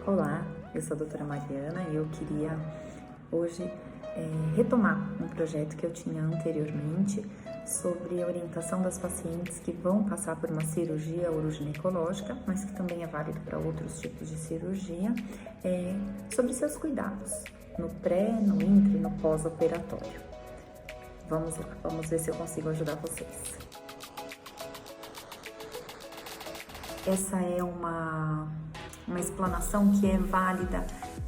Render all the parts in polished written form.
Olá, eu sou a doutora Mariana e eu queria hoje retomar um projeto que eu tinha anteriormente sobre a orientação das pacientes que vão passar por uma cirurgia uroginecológica, mas que também é válido para outros tipos de cirurgia, sobre seus cuidados no pré, no intra e no pós-operatório. Vamos lá, vamos ver se eu consigo ajudar vocês. Essa é uma explanação que é válida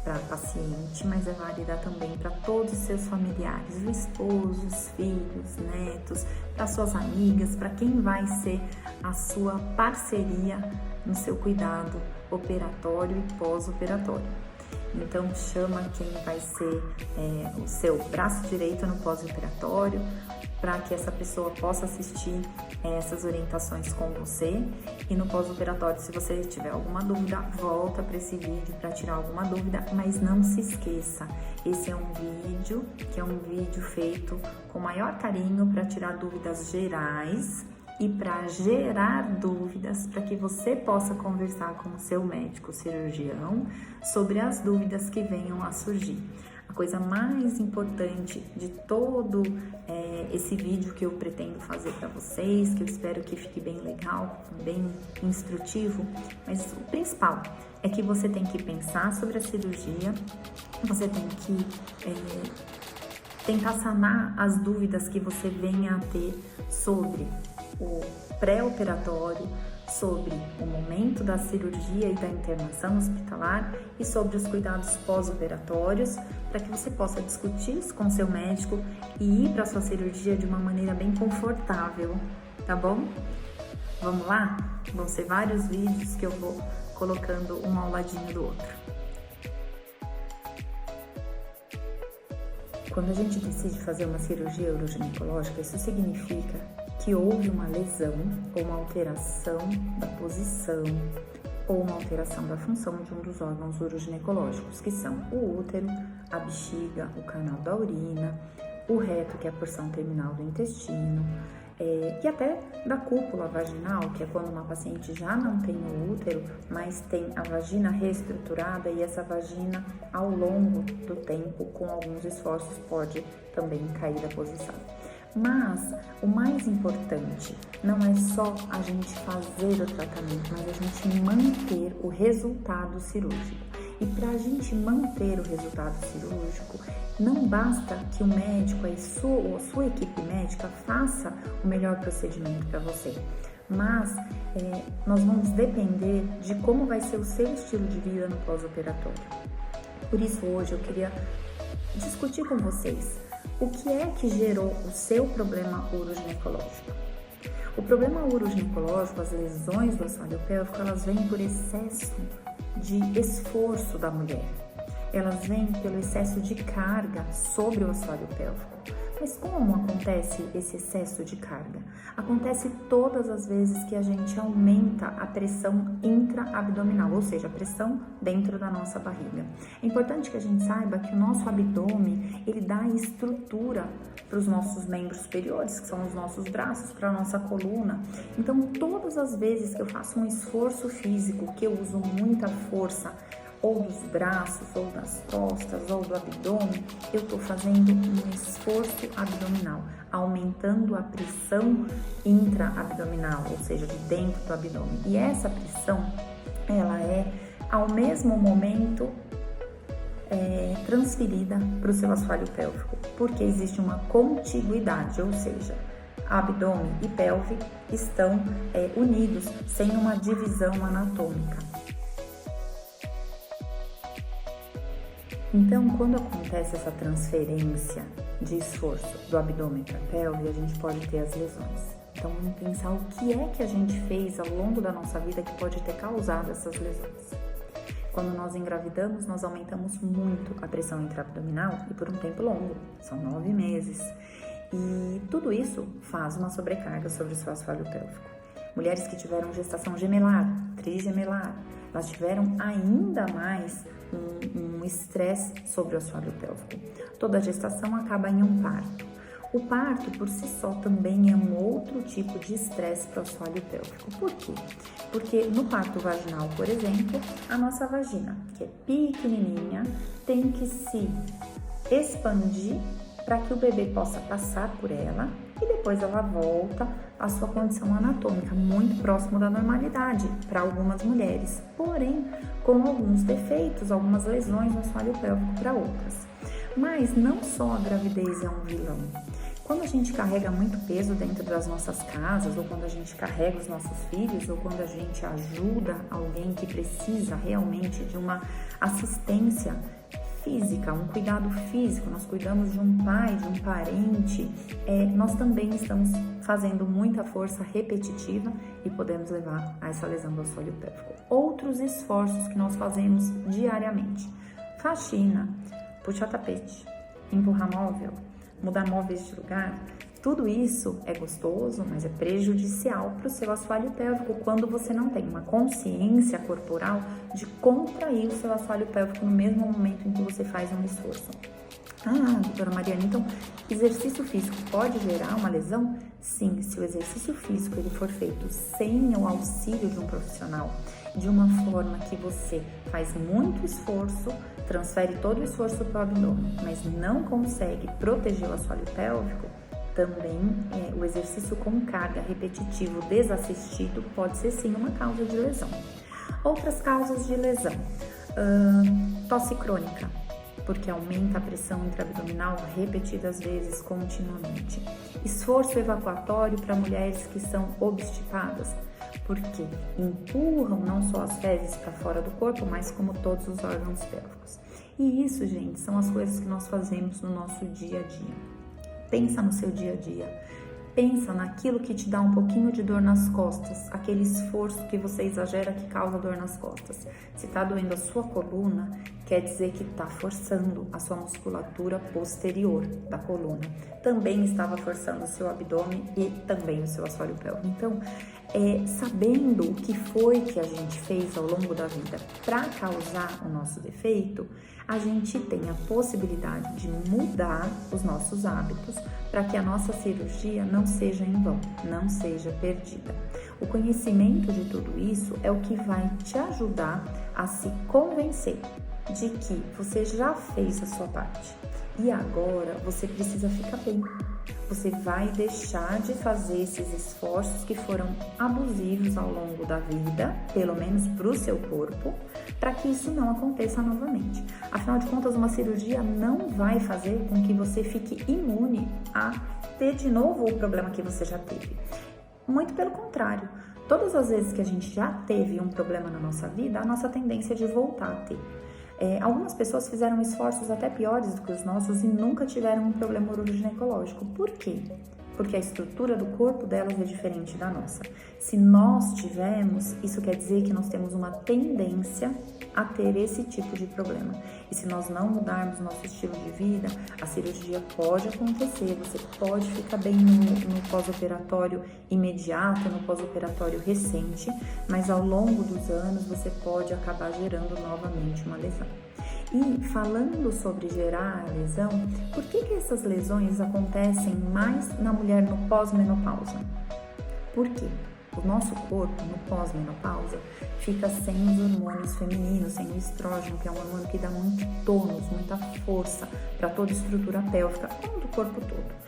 para a paciente, mas é válida também para todos os seus familiares, o esposo, os filhos, netos, para suas amigas, para quem vai ser a sua parceria no seu cuidado operatório e pós-operatório. Então chama quem vai ser o seu braço direito no pós-operatório, para que essa pessoa possa assistir essas orientações com você. E no pós-operatório, se você tiver alguma dúvida, volta para esse vídeo para tirar alguma dúvida, mas não se esqueça, esse é um vídeo que é um vídeo feito com maior carinho para tirar dúvidas gerais e para gerar dúvidas para que você possa conversar com o seu médico cirurgião sobre as dúvidas que venham a surgir. A coisa mais importante de todo esse vídeo que eu pretendo fazer para vocês, que eu espero que fique bem legal, bem instrutivo, mas o principal é que você tem que pensar sobre a cirurgia, você tem que tentar sanar as dúvidas que você venha a ter sobre o pré-operatório, sobre o momento da cirurgia e da internação hospitalar e sobre os cuidados pós-operatórios, para que você possa discutir isso com seu médico e ir para sua cirurgia de uma maneira bem confortável, tá bom? Vamos lá? Vão ser vários vídeos que eu vou colocando um ao ladinho do outro. Quando a gente decide fazer uma cirurgia uroginecológica, isso significa que houve uma lesão ou uma alteração da posição ou uma alteração da função de um dos órgãos uroginecológicos, que são o útero, a bexiga, o canal da urina, o reto, que é a porção terminal do intestino, e até da cúpula vaginal, que é quando uma paciente já não tem o útero, mas tem a vagina reestruturada, e essa vagina, ao longo do tempo, com alguns esforços, pode também cair da posição. Mas o mais importante não é só a gente fazer o tratamento, mas a gente manter o resultado cirúrgico. E para a gente manter o resultado cirúrgico, não basta que o médico ou a sua equipe médica faça o melhor procedimento para você, mas nós vamos depender de como vai ser o seu estilo de vida no pós-operatório. Por isso hoje eu queria discutir com vocês o que é que gerou o seu problema uroginecológico. O problema uroginecológico, as lesões do assoalho pélvico, elas vêm por excesso de esforço da mulher. Elas vêm pelo excesso de carga sobre o assoalho pélvico. Mas como acontece esse excesso de carga? Acontece todas as vezes que a gente aumenta a pressão intra-abdominal, ou seja, a pressão dentro da nossa barriga. É importante que a gente saiba que o nosso abdômen, ele dá estrutura para os nossos membros superiores, que são os nossos braços, para a nossa coluna. Então, todas as vezes que eu faço um esforço físico, que eu uso muita força, ou dos braços, ou das costas, ou do abdômen, eu estou fazendo um esforço abdominal, aumentando a pressão intra-abdominal, ou seja, de dentro do abdômen. E essa pressão, ela é, ao mesmo momento, transferida para o seu assoalho pélvico, porque existe uma contiguidade, ou seja, abdômen e pelve estão unidos, sem uma divisão anatômica. Então, quando acontece essa transferência de esforço do abdômen para a pelve, a gente pode ter as lesões. Então, vamos pensar o que é que a gente fez ao longo da nossa vida que pode ter causado essas lesões. Quando nós engravidamos, nós aumentamos muito a pressão intraabdominal e por um tempo longo, são 9 meses. E tudo isso faz uma sobrecarga sobre o seu assoalho pélvico. Mulheres que tiveram gestação gemelar, trigemelar, elas tiveram ainda mais um estresse sobre o assoalho pélvico. Toda gestação acaba em um parto. O parto, por si só, também é um outro tipo de estresse para o assoalho pélvico. Por quê? Porque no parto vaginal, por exemplo, a nossa vagina, que é pequenininha, tem que se expandir para que o bebê possa passar por ela e depois ela volta à sua condição anatômica, muito próximo da normalidade para algumas mulheres, porém com alguns defeitos, algumas lesões no assoalho pélvico para outras. Mas não só a gravidez é um vilão. Quando a gente carrega muito peso dentro das nossas casas, ou quando a gente carrega os nossos filhos, ou quando a gente ajuda alguém que precisa realmente de uma assistência física, um cuidado físico, nós cuidamos de um pai, de um parente, nós também estamos fazendo muita força repetitiva e podemos levar a essa lesão do assoalho pélvico. Outros esforços que nós fazemos diariamente: faxina, puxar tapete, empurrar móvel, mudar móveis de lugar. Tudo isso é gostoso, mas é prejudicial para o seu assoalho pélvico quando você não tem uma consciência corporal de contrair o seu assoalho pélvico no mesmo momento em que você faz um esforço. Doutora Mariana, então exercício físico pode gerar uma lesão? Sim, se o exercício físico ele for feito sem o auxílio de um profissional, de uma forma que você faz muito esforço, transfere todo o esforço para o abdômen, mas não consegue proteger o assoalho pélvico, também o exercício com carga repetitivo desassistido pode ser sim uma causa de lesão. Outras causas de lesão: tosse crônica, porque aumenta a pressão intraabdominal repetidas vezes continuamente. Esforço evacuatório para mulheres que são obstipadas, porque empurram não só as fezes para fora do corpo, mas como todos os órgãos pélvicos. E isso, gente, são as coisas que nós fazemos no nosso dia a dia. Pensa no seu dia a dia, pensa naquilo que te dá um pouquinho de dor nas costas, aquele esforço que você exagera que causa dor nas costas. Se está doendo a sua coluna, quer dizer que está forçando a sua musculatura posterior da coluna. Também estava forçando o seu abdômen e também o seu assoalho pélvico. Então, sabendo o que foi que a gente fez ao longo da vida para causar o nosso defeito, a gente tem a possibilidade de mudar os nossos hábitos para que a nossa cirurgia não seja em vão, não seja perdida. O conhecimento de tudo isso é o que vai te ajudar a se convencer de que você já fez a sua parte e agora você precisa ficar bem. Você vai deixar de fazer esses esforços que foram abusivos ao longo da vida, pelo menos para o seu corpo, para que isso não aconteça novamente. Afinal de contas, uma cirurgia não vai fazer com que você fique imune a ter de novo o problema que você já teve. Muito pelo contrário, todas as vezes que a gente já teve um problema na nossa vida, a nossa tendência é de voltar a ter. Algumas pessoas fizeram esforços até piores do que os nossos e nunca tiveram um problema uroginecológico. Por quê? Porque a estrutura do corpo delas é diferente da nossa. Se nós tivermos, isso quer dizer que nós temos uma tendência a ter esse tipo de problema. E se nós não mudarmos nosso estilo de vida, a cirurgia pode acontecer, você pode ficar bem no pós-operatório imediato, no pós-operatório recente, mas ao longo dos anos você pode acabar gerando novamente uma lesão. E falando sobre gerar a lesão, por que essas lesões acontecem mais na mulher no pós-menopausa? Por quê? O nosso corpo, no pós-menopausa, fica sem os hormônios femininos, sem o estrógeno, que é um hormônio que dá muito tônus, muita força para toda a estrutura pélvica, como do corpo todo.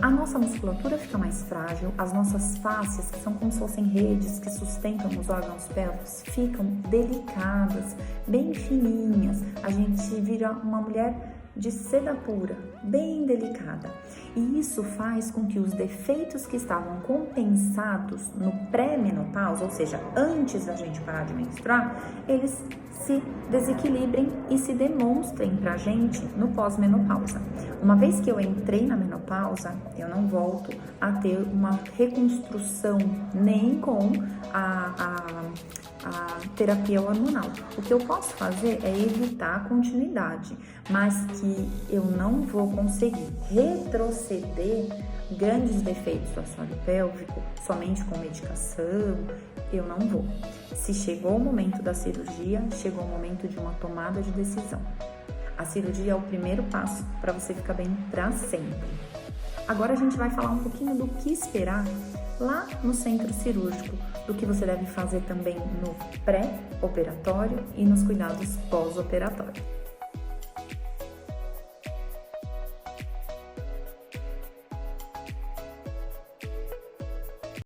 A nossa musculatura fica mais frágil, as nossas fáscias, que são como se fossem redes que sustentam os órgãos pélvicos, ficam delicadas, bem fininhas. A gente vira uma mulher de seda pura, bem delicada. E isso faz com que os defeitos que estavam compensados no pré-menopausa, ou seja, antes da gente parar de menstruar, eles se desequilibrem e se demonstrem pra gente no pós-menopausa. Uma vez que eu entrei na menopausa, eu não volto a ter uma reconstrução nem com a terapia hormonal. O que eu posso fazer é evitar a continuidade, mas que eu não vou conseguir retroceder grandes defeitos do assoalho pélvico somente com medicação, eu não vou. Se chegou o momento da cirurgia, chegou o momento de uma tomada de decisão. A cirurgia é o primeiro passo para você ficar bem para sempre. Agora a gente vai falar um pouquinho do que esperar lá no centro cirúrgico, do que você deve fazer também no pré-operatório e nos cuidados pós-operatório.